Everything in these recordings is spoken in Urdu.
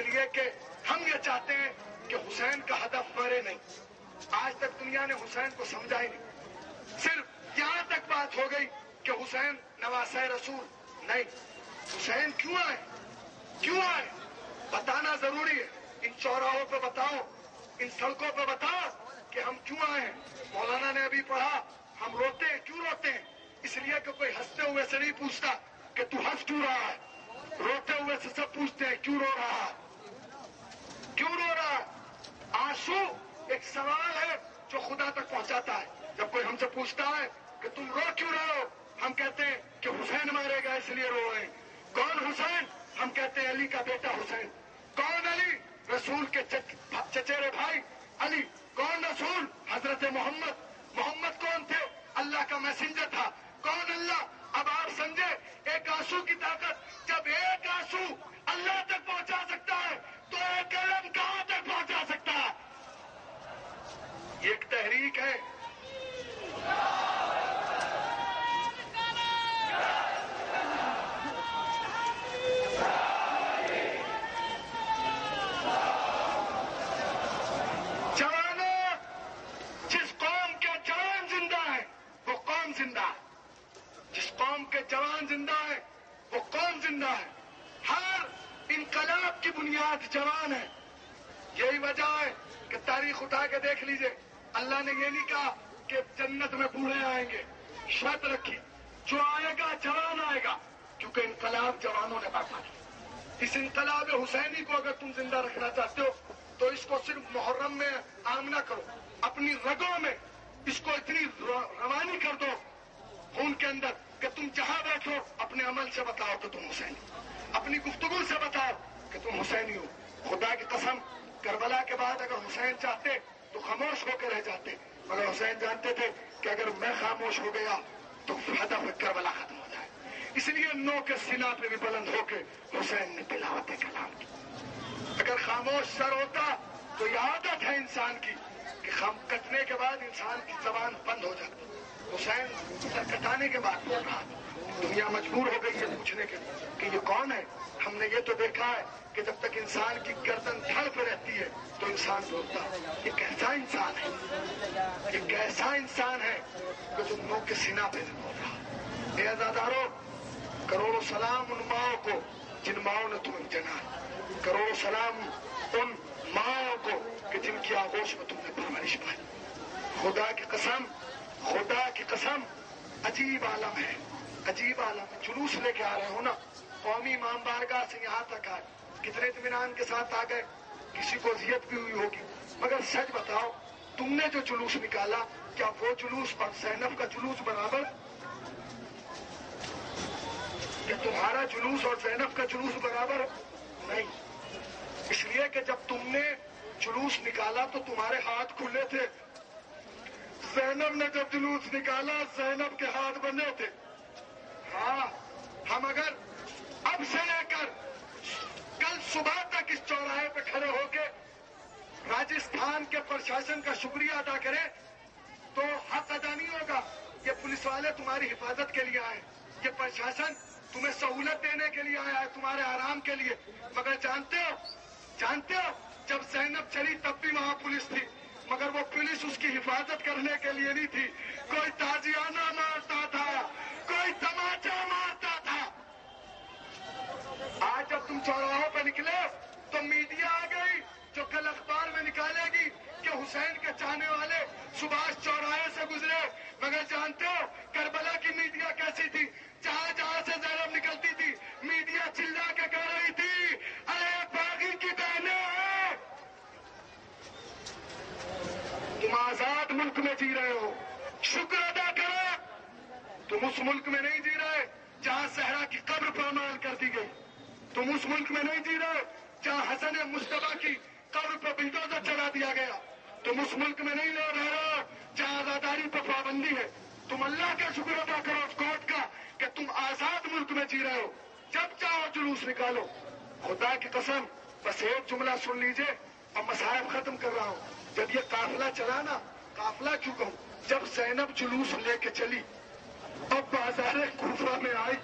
لیے کہ ہم یہ چاہتے ہیں کہ حسین کا ہدف مرے نہیں. آج تک دنیا نے حسین کو سمجھا ہی نہیں. صرف یہاں تک بات ہو گئی کہ حسین نواسہ رسول. نہیں، حسین کیوں آئے؟ کیوں آئے بتانا ضروری ہے. ان چوراہوں پہ بتاؤ، ان سڑکوں پہ بتاؤ کہ ہم کیوں آئے ہیں. مولانا نے ابھی پڑھا ہم روتے ہیں. کیوں روتے ہیں؟ اس لیے کہ کوئی ہنستے ہوئے سے نہیں پوچھتا کہ تو ہنس کیوں رہا ہے. روتے ہوئے سے سب پوچھتے ہیں کیوں رو رہا ہے، کیوں رو رہا ہے. آنسو ایک سوال ہے جو خدا تک پہنچاتا ہے. جب کوئی ہم سے پوچھتا ہے کہ تم رو کیوں رہے ہو، ہم کہتے ہیں کہ حسین مارے گا اس لیے رو رہے ہیں. کون حسین؟ ہم کہتے ہیں علی کا بیٹا حسین. کون علی؟ رسول کے چچیرے بھائی علی. کون رسول؟ حضرت محمد. محمد کون تھے؟ اللہ کا میسنجر تھا. کون اللہ؟ اب آپ سمجھے ایک آنسو کی طاقت. جب ایک آنسو اللہ تک پہنچا سکتا ہے تو ایک قلم کہاں تک پہنچا سکتا ہے؟ یہ ایک تحریک ہے. جوانوں، جس قوم کے جوان زندہ ہیں وہ قوم زندہ ہے. جس قوم کے جوان زندہ ہیں وہ قوم زندہ ہے. ہر انقلاب کی بنیاد جوان ہے. یہی وجہ ہے کہ تاریخ اٹھا کے دیکھ لیجئے. اللہ نے یہ نہیں کہا کہ جنت میں بوڑھے آئیں گے. شرط رکھی جو آئے گا جوان آئے گا، کیونکہ انقلاب جوانوں نے برپا کیا. اس انقلاب حسینی کو اگر تم زندہ رکھنا چاہتے ہو تو اس کو صرف محرم میں عام نہ کرو. اپنی رگوں میں اس کو اتنی روانی کر دو خون کے اندر کہ تم جہاں بیٹھو اپنے عمل سے بتاؤ کہ تم حسینی، اپنی گفتگو سے بتاؤ کہ تم حسینی ہو. خدا کی قسم کربلا کے بعد اگر حسین چاہتے تو خاموش ہو کے رہ جاتے، مگر حسین جانتے تھے کہ اگر میں خاموش ہو گیا تو ہدف کربلا ختم ہو جائے. اس لیے نو کے سینہ پہ بھی بلند ہو کے حسین نے تلاوت کلام کی. اگر خاموش سر ہوتا تو یہ عادت ہے انسان کی کہ خم کٹنے کے بعد انسان کی زبان بند ہو جاتی. حسین سر کٹانے کے بعد بول رہا. دنیا مجبور ہو گئی ہے پوچھنے کے لیے کہ یہ کون ہے. ہم نے یہ تو دیکھا ہے کہ جب تک انسان کی گردن دھڑ پہ رہتی ہے تو انسان بولتا ہے. یہ کیسا انسان ہے، یہ کیسا انسان ہے کہ جو نو کے سینہ پہ نہیں بول رہا. اے عزادارو، کروڑوں سلام ان ماؤں کو جن ماؤں نے تمہیں جنا. کروڑوں سلام ان ماؤں کو کہ جن کی آغوش میں تم نے پرورش پائی. خدا کی قسم، خدا کی قسم، عجیب عالم ہے، عجیب عالم ہے. جلوس لے کے آ رہے ہو نا، قومی امام بارگاہ سے یہاں تک آئے، کتنے اطمینان کے ساتھ آ گئے. کسی کو اذیت بھی ہوئی ہوگی، مگر سچ بتاؤ تم نے جو جلوس نکالا کیا وہ جلوس اور زینب کا جلوس برابر؟ کہ تمہارا جلوس اور زینب کا جلوس برابر نہیں. اس لیے کہ جب تم نے جلوس نکالا تو تمہارے ہاتھ کھلے تھے. زینب نے جب جلوس نکالا زینب کے ہاتھ بندے تھے. ہاں، ہم اگر اب سے لے کر کل صبح تک اس چوراہے پہ کھڑے ہو کے راجستھان کے پرشاسن کا شکریہ ادا کریں تو حق ادا نہیں ہوگا. یہ پولیس والے تمہاری حفاظت کے لیے آئے، یہ پرشاسن تمہیں سہولت دینے کے لیے آیا ہے، تمہارے آرام کے لیے. مگر جانتے ہو جب زینب چلی تب بھی وہاں پولیس تھی، مگر وہ پولیس اس کی حفاظت کرنے کے لیے نہیں تھی. کوئی تازیانہ مارتا تھا، کوئی تماچا مارتا تھا. آج جب تم چوراہوں پہ نکلے تو میڈیا آ گئی جو کل اخبار میں نکالے گی کہ حسین کے چاہنے والے سبھاش چوراہے سے گزرے. مگر جانتے ہو کربلا کی میڈیا کیسی تھی؟ جہاں جہاں سے زینب نکلتی تھی میڈیا چلا کے کہہ رہی تھی ارے باغی کی بہنیں ہیں. تم آزاد ملک میں جی رہے ہو، شکر ادا کرو. تم اس ملک میں نہیں جی رہے جہاں صحرا کی قبر پامال کر دی گئی. تم اس ملک میں نہیں جی رہے جہاں حسن مصطفیٰ کی قبر پہ بلڈوزر چلا دیا گیا. تم اس ملک میں نہیں رہ رہے جہاں آزاداری پہ پابندی ہے. تم اللہ کا شکر ادا کرو اس کوٹ کا کہ تم آزاد ملک میں جی رہے ہو. جب چاہو جلوس نکالو. خدا کی قسم بس ایک جملہ سن لیجئے اور مصائب ختم کر رہا ہوں. جب یہ قافلہ چلا نا، قافلہ کیوں کہوں، جب زینب جلوس لے کے چلی اور بازار کوفہ میں آئی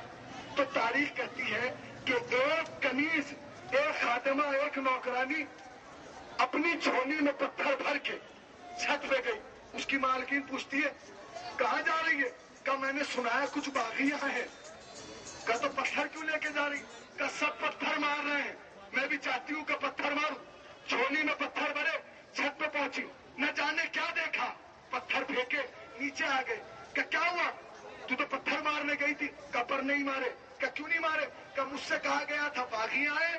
تو تاریخ کہتی ہے کہ ایک کنیز ایک خادمہ ایک نوکرانی اپنی جھولی میں پتھر بھر کے چھت پہ گئی. اس کی مالکین پوچھتی ہے کہاں جا رہی ہے؟ کہا میں نے سنا ہے کچھ باغی یہاں ہیں. کہا تو پتھر کیوں لے کے جا رہی؟ کہا سب پتھر مار رہے ہیں, میں بھی چاہتی ہوں کہ پتھر ماروں. جھولی میں پتھر بھرے, چھت پہ پہنچی, نہ جانے کیا دیکھا, پتھر پھینکے نیچے آ گئے. کہ کیا ہوا؟ تو پتھر مارنے گئی تھی. کہا پر نہیں مارے. کہ کیوں نہیں مارے؟ کہ مجھ سے کہا گیا تھا باغی آئے.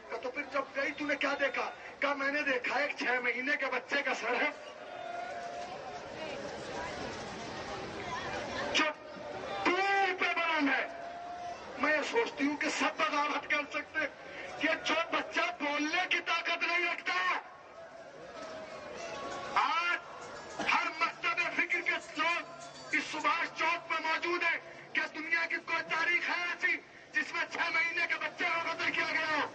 کہ تو پھر جب گئی تو نے کیا دیکھا؟ کہ میں نے دیکھا ایک 6 مہینے کے بچے کا سر ہے جو پیڑ پہ بند ہے. میں یہ سوچتی ہوں کہ سب بغاوت کر سکتے کہ جو بچہ بولنے کی طاقت نہیں رکھتا. آج ہر مکتب فکر کے لوگ اس سبھاش چوک پہ موجود ہیں. کیا دنیا کی کوئی تاریخ ہے ایسی جس میں 6 مہینے کے بچے کو قتل کیا گیا ہو؟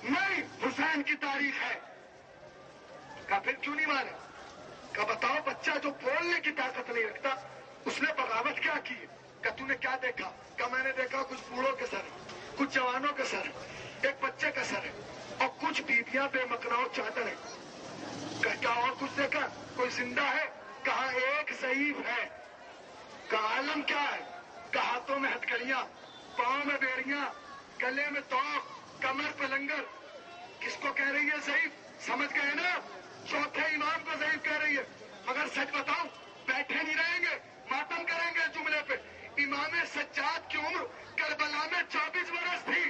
نہیں, حسین کی تاریخ ہے. کہا پھر کیوں نہیں مارے؟ کہا بتاؤ بچہ جو بولنے کی طاقت نہیں رکھتا اس نے بغاوت کیا کی؟ کہ تو نے کیا دیکھا؟ کہ میں نے دیکھا کچھ بوڑھوں کے سر, کچھ جوانوں کے سر, ایک بچے کا سر ہے اور کچھ بیبیاں بے مکراؤ چادر ہے. کہ کیا اور کچھ دیکھا؟ کوئی زندہ ہے؟ کہا ایک ضعیف ہے. کہا عالم کیا ہے؟ کہ ہاتھوں میں ہتکڑیاں, پاؤں میں بیڑیاں, گلے میں توق, کمر پہ لنگر. کس کو کہہ رہی ہے ضعیف؟ سمجھ گئے نا, چوتھے امام کو ضعیف کہہ رہی ہے. مگر سچ بتاؤ بیٹھے نہیں رہیں گے, ماتم کریں گے جملے پہ. امام سجاد کی عمر کربلا میں 24 برس تھی.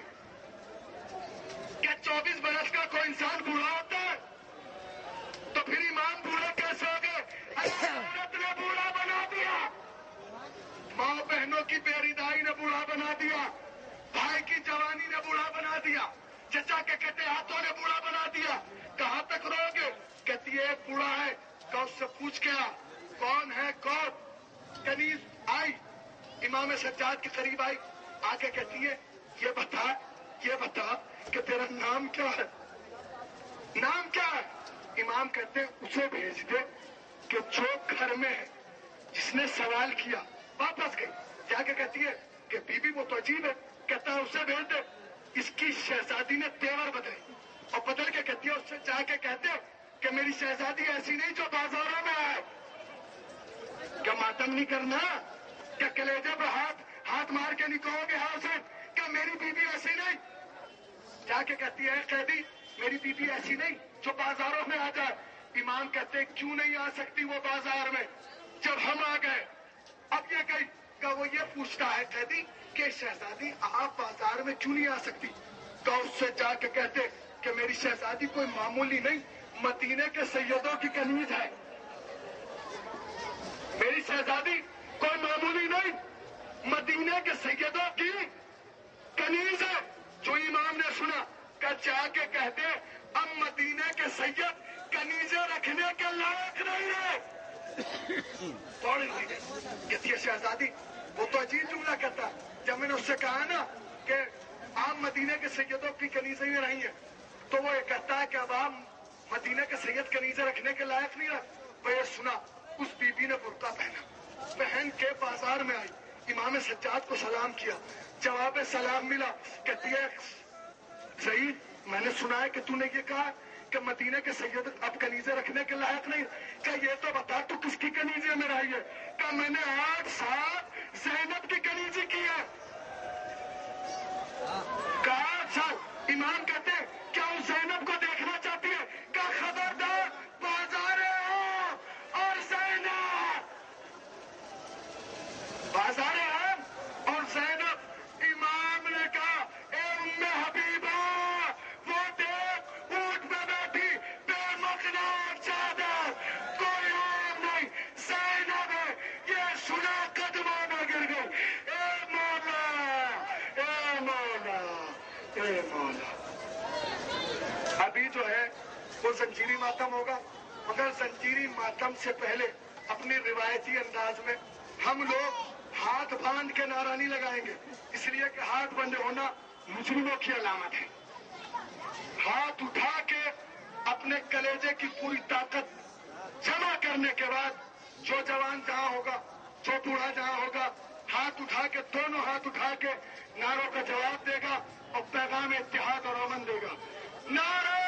کیا 24 برس کا کوئی انسان بوڑھا ہوتا ہے؟ تو پھر امام بوڑھے کیسے ہو گئے؟ عورت نے بوڑھا بنا دیا, ماں بہنوں کی بیریدائی نے بوڑھا بنا دیا, بھائی کی جوانی نے بوڑھا بنا دیا, چچا کے کہتے ہاتھوں نے بوڑھا بنا دیا. کہاں تک رو گے؟ کہتی ہے ایک بوڑھا ہے. کہ اس سے پوچھ کیا کون ہے کون؟ کنیز آئی, امام سجاد کے قریب آئی, آگے کہتی ہے یہ بتا کہ تیرا نام کیا ہے؟ نام کیا ہے؟ امام کہتے ہیں اسے بھیج دے کہ جو گھر میں ہے جس نے سوال کیا. واپس گئی, جا کے کہتی ہے کہ بی بی وہ تو عجیب ہے. کہتا ہے اسے بھیج دے. اس کی شہزادی نے تیور بدلے اور بدل کے کہتی ہے اس سے جا کے کہتے کہ میری شہزادی ایسی نہیں جو بازاروں میں آئے. کیا ماتم نہیں کرنا؟ کیا کلیجے پہ ہاتھ مار کے نہیں کہو گے ہاں سے کیا میری بیوی ایسی نہیں؟ جا کے کہتی ہے قیدی میری بیوی ایسی نہیں جو بازاروں میں آ جائے. امام کہتے کیوں نہیں آ سکتی وہ بازار میں جب ہم آ گئے؟ اب یہ گئی کہ وہ یہ پوچھتا ہے قیدی کہ شہزادی آپ بازار میں کیوں نہیں آ سکتی؟ تو اس سے جا کے کہتے کہ میری شہزادی کوئی معمولی نہیں, مدینے کے سیدوں کی کنیز ہے. میری شہزادی کوئی معمولی نہیں, مدینے کے سیدوں کی کنیز ہے. جو امام نے سنا کہ جا کے کہتے اب مدینے کے سید کنیزیں رکھنے کے لائق نہیں ہے. کہتی ہے شہزادی وہ تو عجیب جملہ کہتا. جب میں نے اس سے کہا نا کہ آپ مدینے کے سیدوں کی کنیزیں میں رہی ہیں تو وہ یہ کہتا ہے کہ اب آپ مدینے کے سید کنیزیں رکھنے کے لائق نہیں رہے. وہ یہ سنا اس بی بی نے برقع پہنا, پہن کے بازار میں آئی, امام سجاد کو سلام کیا, جواب سلام ملا. کہتی ہے سعید میں نے سنا ہے کہ تو نے یہ کہا کہ مدینے کے سید اب کنیزیں رکھنے کے لائق نہیں. کہ یہ تو بتا تو کس کی کنیزیں میں رہی ہے؟ کہ میں نے 8 سال زینب کی کنیزی کی ہے. کہ 8 سال. امام کہتے ہیں کیا اس زینب کو دیکھنا چاہتی ہے؟ کہ خبردار بازار اور زینب, بازار اور زینب. امام نے کہا اے ام حبیبہ وہ دیکھ اونٹ میں بیٹھی بے مقناع چادر, کوئی اور نہیں زینب ہے. یہ سنا قدموں میں گر گئی. اے مولا اے مولا اے مولا. ابھی جو ہے وہ زنجیری ماتم ہوگا, مگر زنجیری ماتم سے پہلے اپنی روایتی انداز میں ہم لوگ ہاتھ باندھ کے نعرہ نہیں لگائیں گے, اس لیے کہ ہاتھ بندے ہونا مجرموں کی علامت ہے. ہاتھ اٹھا کے اپنے کلیجے کی پوری طاقت جمع کرنے کے بعد جو جوان جہاں ہوگا, جو بوڑھا جہاں ہوگا, ہاتھ اٹھا کے، دونوں ہاتھ اٹھا کے نعروں کا جواب دے گا اور پیغام اتحاد اور امن دے گا. نعرہ